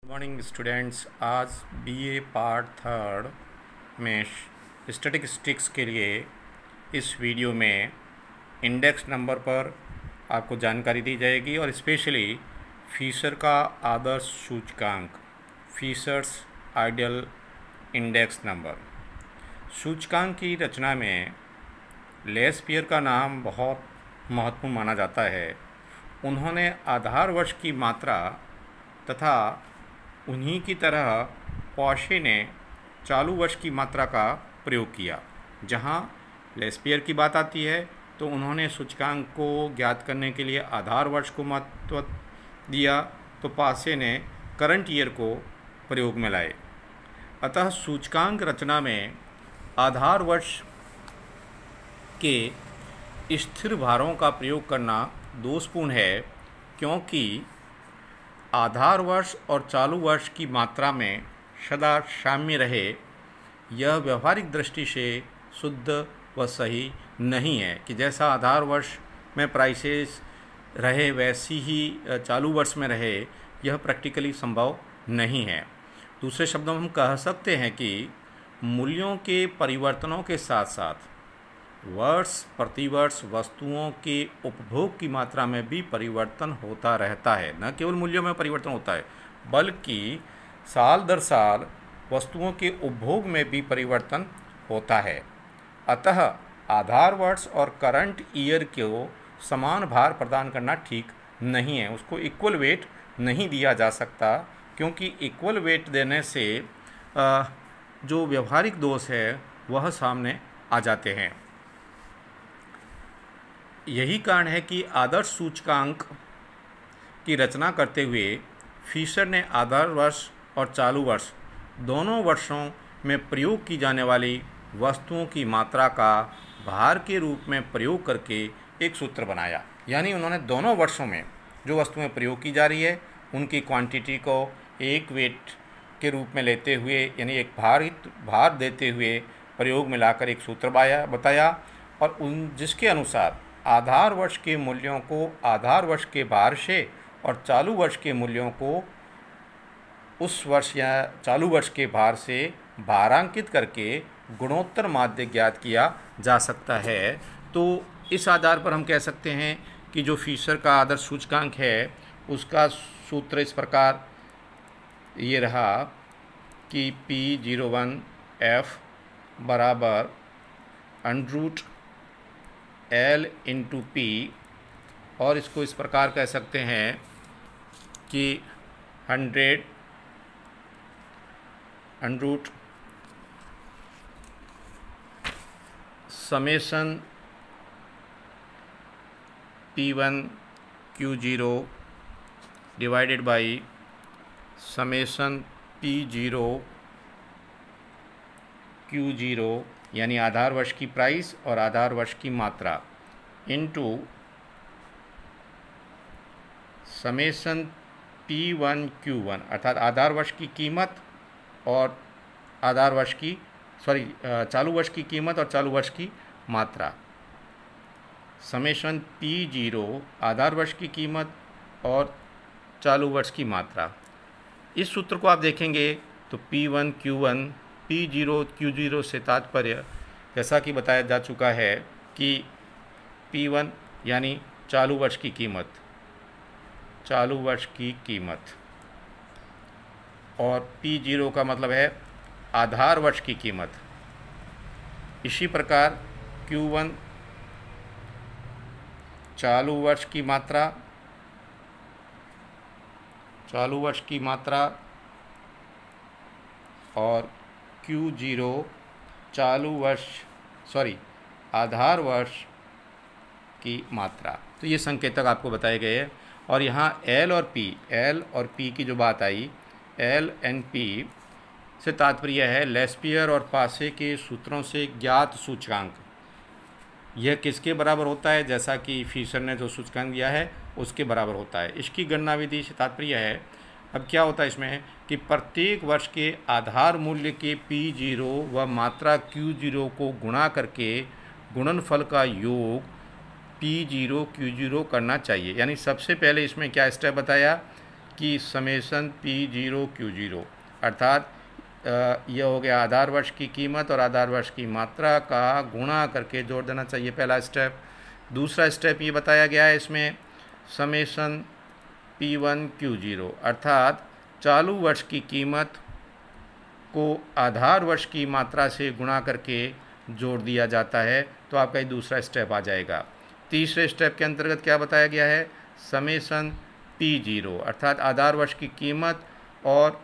Morning students, आज BA part third में statistics के लिए इस वीडियो में इंडेक्स नंबर पर आपको जानकारी दी जाएगी और स्पेशली फिशर का आदर्श सूचकांक, फिशर्स आइडियल इंडेक्स नंबर। सूचकांक की रचना में लेस्पियर का नाम बहुत महत्वपूर्ण माना जाता है। उन्होंने आधार वर्ष की मात्रा तथा उन्हीं की तरह पॉशे ने चालू वर्ष की मात्रा का प्रयोग किया। जहां लेस्पियर की बात आती है तो उन्होंने सूचकांक को ज्ञात करने के लिए आधार वर्ष को महत्व दिया, तो पासे ने करंट ईयर को प्रयोग में लाए। अतः सूचकांक रचना में आधार वर्ष के स्थिर भारों का प्रयोग करना दोषपूर्ण है, क्योंकि आधार वर्ष और चालू वर्ष की मात्रा में सदा साम्य रहे, यह व्यवहारिक दृष्टि से शुद्ध व सही नहीं है कि जैसा आधार वर्ष में प्राइसेस रहे वैसी ही चालू वर्ष में रहे। यह प्रैक्टिकली संभव नहीं है। दूसरे शब्दों में हम कह सकते हैं कि मूल्यों के परिवर्तनों के साथ साथ वर्ष प्रतिवर्ष वस्तुओं के उपभोग की मात्रा में भी परिवर्तन होता रहता है। न केवल मूल्यों में परिवर्तन होता है, बल्कि साल दर साल वस्तुओं के उपभोग में भी परिवर्तन होता है। अतः आधार वर्ष और करंट ईयर को समान भार प्रदान करना ठीक नहीं है। उसको इक्वल वेट नहीं दिया जा सकता, क्योंकि इक्वल वेट देने से जो व्यवहारिक दोष है वह सामने आ जाते हैं। यही कारण है कि आदर्श सूचकांक की रचना करते हुए फिशर ने आधार वर्ष और चालू वर्ष दोनों वर्षों में प्रयोग की जाने वाली वस्तुओं की मात्रा का भार के रूप में प्रयोग करके एक सूत्र बनाया। यानी उन्होंने दोनों वर्षों में जो वस्तुएं प्रयोग की जा रही है उनकी क्वांटिटी को एक वेट के रूप में लेते हुए, यानी एक भार देते हुए प्रयोग में लाकर एक सूत्र बताया, और जिसके अनुसार आधार वर्ष के मूल्यों को आधार वर्ष के भार से और चालू वर्ष के मूल्यों को उस वर्ष या चालू वर्ष के भार से भारांकित करके गुणोत्तर माध्य ज्ञात किया जा सकता है। तो इस आधार पर हम कह सकते हैं कि जो फिशर का आदर्श सूचकांक है उसका सूत्र इस प्रकार ये रहा कि P01F बराबर √ L × P, और इसको इस प्रकार कह सकते हैं कि 100 √ summation P1 Q0 divided by summation P0 Q0, यानी आधार वर्ष की प्राइस और आधार वर्ष की मात्रा, इनटू समेशन P1 Q1, अर्थात आधार वर्ष की कीमत और आधार वर्ष की चालू वर्ष की कीमत और चालू वर्ष की मात्रा, समेशन P0 आधार वर्ष की कीमत और चालू वर्ष की मात्रा। इस सूत्र को आप देखेंगे तो P1 Q1 P0 Q0 से तात्पर्य, जैसा कि बताया जा चुका है कि P1 यानी चालू वर्ष की कीमत, चालू वर्ष की कीमत, और P0 का मतलब है आधार वर्ष की कीमत। इसी प्रकार Q1 चालू वर्ष की मात्रा, चालू वर्ष की मात्रा, और Q0 आधार वर्ष की मात्रा। तो ये संकेतक आपको बताए गए हैं। और यहाँ L और P की जो बात आई, L and P से तात्पर्य है लेस्पियर और पासे के सूत्रों से ज्ञात सूचकांक। यह किसके बराबर होता है? जैसा कि फिशर ने जो सूचकांक दिया है उसके बराबर होता है। इसकी गणना विधि से तात्पर्य है, अब क्या होता है इसमें कि प्रत्येक वर्ष के आधार मूल्य के P0 व मात्रा Q0 को गुणा करके गुणनफल का योग P0 Q0 करना चाहिए। यानी सबसे पहले इसमें क्या स्टेप बताया कि समेसन P0Q0 अर्थात यह हो गया आधार वर्ष की कीमत और आधार वर्ष की मात्रा का गुणा करके जोड़ देना चाहिए, पहला स्टेप। दूसरा स्टेप ये बताया गया है इसमें समेसन P1Q0 अर्थात चालू वर्ष की कीमत को आधार वर्ष की मात्रा से गुणा करके जोड़ दिया जाता है, तो आपका ये दूसरा स्टेप आ जाएगा। तीसरे स्टेप के अंतर्गत क्या बताया गया है, समेसन P0 अर्थात आधार वर्ष की कीमत और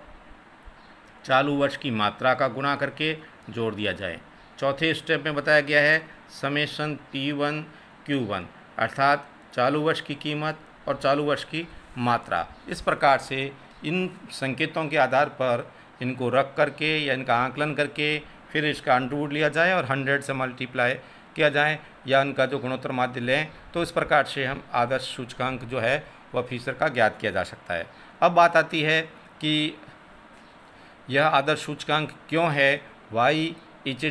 चालू वर्ष की मात्रा का गुणा करके जोड़ दिया जाए। चौथे स्टेप में बताया गया है समेसन P1Q1 अर्थात चालू वर्ष की कीमत और चालू वर्ष की मात्रा। इस प्रकार से इन संकेतों के आधार पर इनको रख करके या इनका आकलन करके फिर इसका अंडरवुड लिया जाए और 100 से मल्टीप्लाई किया जाए या इनका जो गुणोत्तर माध्य लें, तो इस प्रकार से हम आदर्श सूचकांक जो है वह फीसर का ज्ञात किया जा सकता है। अब बात आती है कि यह आदर्श सूचकांक क्यों है, why is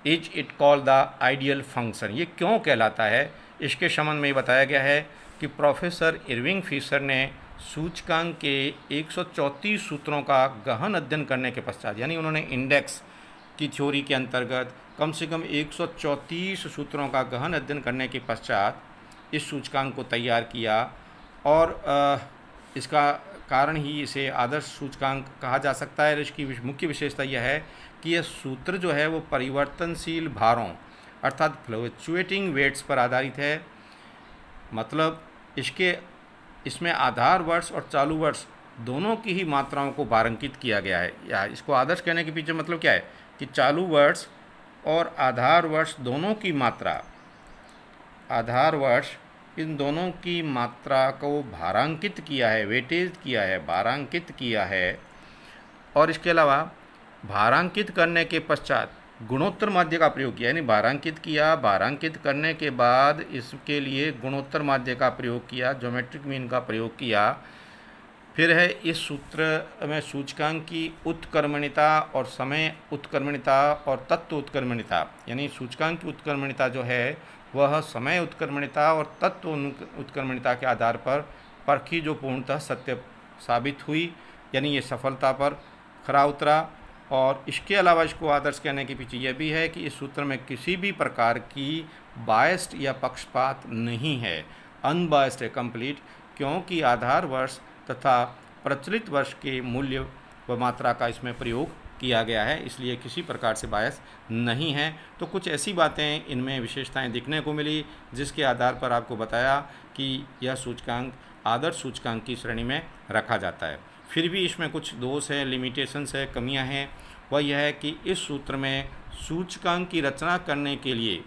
it called the ideal function, ये क्यों कहलाता है, इसके संबंध में बताया गया है कि प्रोफेसर इरविंग फीसर ने सूचकांक के 134 सूत्रों का गहन अध्ययन करने के पश्चात, यानी उन्होंने इंडेक्स की थ्योरी के अंतर्गत कम से कम 134 सूत्रों का गहन अध्ययन करने के पश्चात इस सूचकांक को तैयार किया और इसका कारण ही इसे आदर्श सूचकांक कहा जा सकता है। इसकी मुख्य विशेषता यह है कि यह सूत्र जो है वो परिवर्तनशील भारों अर्थात फ्लक्चुएटिंग वेट्स पर आधारित है। मतलब इसमें आधार वर्ष और चालू वर्ष दोनों की ही मात्राओं को भारांकित किया गया है। या इसको आदर्श कहने के पीछे मतलब क्या है कि चालू वर्ष और आधार वर्ष दोनों की मात्रा, आधार वर्ष इन दोनों की मात्रा को भारांकित किया है, वेटेज किया है, भारांकित किया है। और इसके अलावा भारांकित करने के पश्चात गुणोत्तर माध्य का प्रयोग किया, यानी भारांकित किया, भारांकित करने के बाद इसके लिए गुणोत्तर माध्य का प्रयोग किया, ज्योमेट्रिक मीन का प्रयोग किया। फिर है इस सूत्र में सूचकांक की उत्क्रमणिता और समय उत्क्रमणिता और तत्व उत्क्रमणिता, यानी सूचकांक की उत्क्रमणिता जो है वह समय उत्क्रमणिता और तत्व उत्क्रमणिता के आधार पर परखी, जो पूर्णतः सत्य साबित हुई, यानी ये सफलता पर खरा उतरा। और इसके अलावा इसको आदर्श कहने के पीछे यह भी है कि इस सूत्र में किसी भी प्रकार की बायस्ड या पक्षपात नहीं है, अनबायस्ड है, कंप्लीट, क्योंकि आधार वर्ष तथा प्रचलित वर्ष के मूल्य व मात्रा का इसमें प्रयोग किया गया है, इसलिए किसी प्रकार से बायस नहीं है। तो कुछ ऐसी बातें इनमें विशेषताएं दिखने को मिली जिसके आधार पर आपको बताया कि यह सूचकांक आदर्श सूचकांक की श्रेणी में रखा जाता है। फिर भी इसमें कुछ दोष है, लिमिटेशंस है, कमियां हैं। वह यह है कि इस सूत्र में सूचकांक की रचना करने के लिए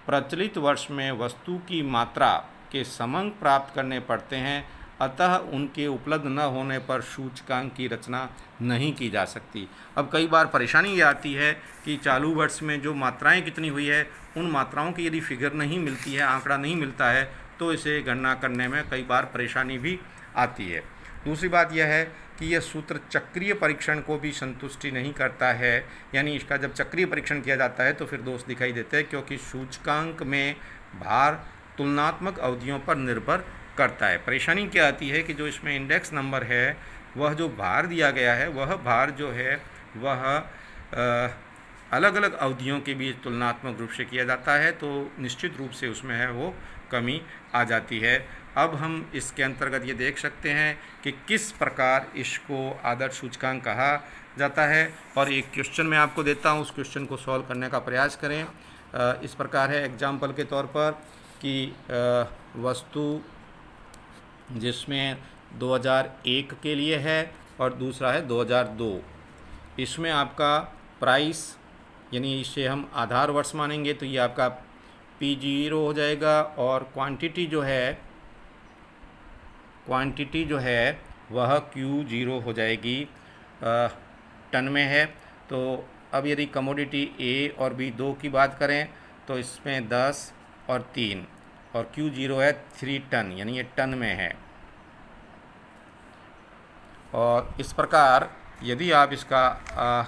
प्रचलित वर्ष में वस्तु की मात्रा के समंक प्राप्त करने पड़ते हैं, अतः उनके उपलब्ध न होने पर सूचकांक की रचना नहीं की जा सकती। अब कई बार परेशानी ये आती है कि चालू वर्ष में जो मात्राएं कितनी हुई है उन मात्राओं की यदि फिगर नहीं मिलती है, आंकड़ा नहीं मिलता है, तो इसे गणना करने में कई बार परेशानी भी आती है। दूसरी बात यह है कि यह सूत्र चक्रीय परीक्षण को भी संतुष्टि नहीं करता है, यानी इसका जब चक्रीय परीक्षण किया जाता है तो फिर दोष दिखाई देते हैं, क्योंकि सूचकांक में भार तुलनात्मक अवधियों पर निर्भर करता है। परेशानी क्या आती है कि जो इसमें इंडेक्स नंबर है वह जो भार दिया गया है वह भार जो है वह अलग अलग अवधियों के बीच तुलनात्मक रूप से किया जाता है, तो निश्चित रूप से उसमें है वो कमी आ जाती है। अब हम इसके अंतर्गत ये देख सकते हैं कि किस प्रकार इसको आदर्श सूचकांक कहा जाता है। और एक क्वेश्चन मैं आपको देता हूँ, उस क्वेश्चन को सॉल्व करने का प्रयास करें। इस प्रकार है एग्जाम्पल के तौर पर कि वस्तु जिसमें 2001 के लिए है और दूसरा है 2002, इसमें आपका प्राइस, यानी इसे हम आधार वर्ष मानेंगे तो ये आपका P0 हो जाएगा, और क्वांटिटी जो है वह Q0 हो जाएगी, टन में है। तो अब यदि कमोडिटी A और B दो की बात करें तो इसमें 10 और 3 और Q0 है 3 टन, यानी ये टन में है। और इस प्रकार यदि आप इसका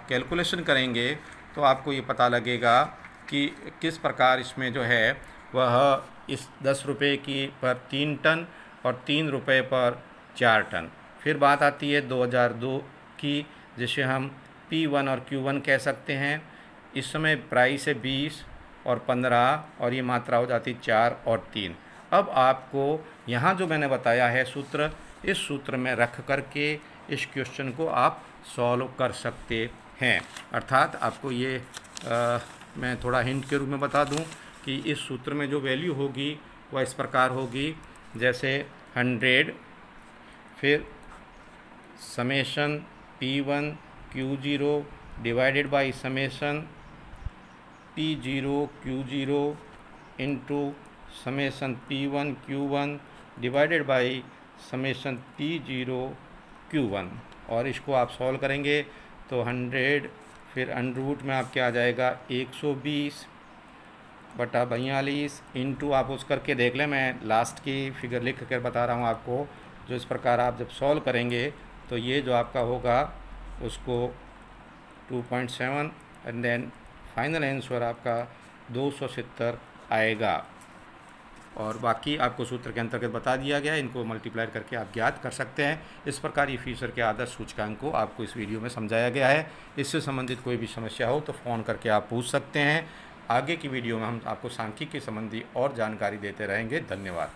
कैलकुलेशन करेंगे तो आपको ये पता लगेगा कि किस प्रकार इसमें जो है वह इस 10 रुपये की पर 3 टन और 3 रुपये पर 4 टन, फिर बात आती है 2002 की, जिसे हम P1 और Q1 कह सकते हैं। इस समय प्राइस है 20 और 15 और ये मात्रा हो जाती 4 और 3। अब आपको यहाँ जो मैंने बताया है सूत्र, इस सूत्र में रख करके इस क्वेश्चन को आप सॉल्व कर सकते हैं। अर्थात आपको ये मैं थोड़ा हिंट के रूप में बता दूं कि इस सूत्र में जो वैल्यू होगी वह इस प्रकार होगी, जैसे 100 फिर summation P1 Q0 divided by summation P0 Q0 into summation P1 Q1 divided by summation P0 Q1। और इसको आप सॉल्व करेंगे तो 100 फिर अंडर रूट में आपके आ जाएगा 120 बटा 42 इंटू, आप उस करके देख लें, मैं लास्ट की फिगर लिख कर बता रहा हूँ आपको। जो इस प्रकार आप जब सॉल्व करेंगे तो ये जो आपका होगा उसको 2.7 एंड देन फाइनल आंसर आपका 270 आएगा। और बाकी आपको सूत्र के अंतर्गत बता दिया गया है, इनको मल्टीप्लाई करके आप ज्ञात कर सकते हैं। इस प्रकार ये फिशर के आदर्श सूचकांक को आपको इस वीडियो में समझाया गया है। इससे संबंधित कोई भी समस्या हो तो फ़ोन करके आप पूछ सकते हैं। आगे की वीडियो में हम आपको सांख्यिकी के संबंधी और जानकारी देते रहेंगे। धन्यवाद।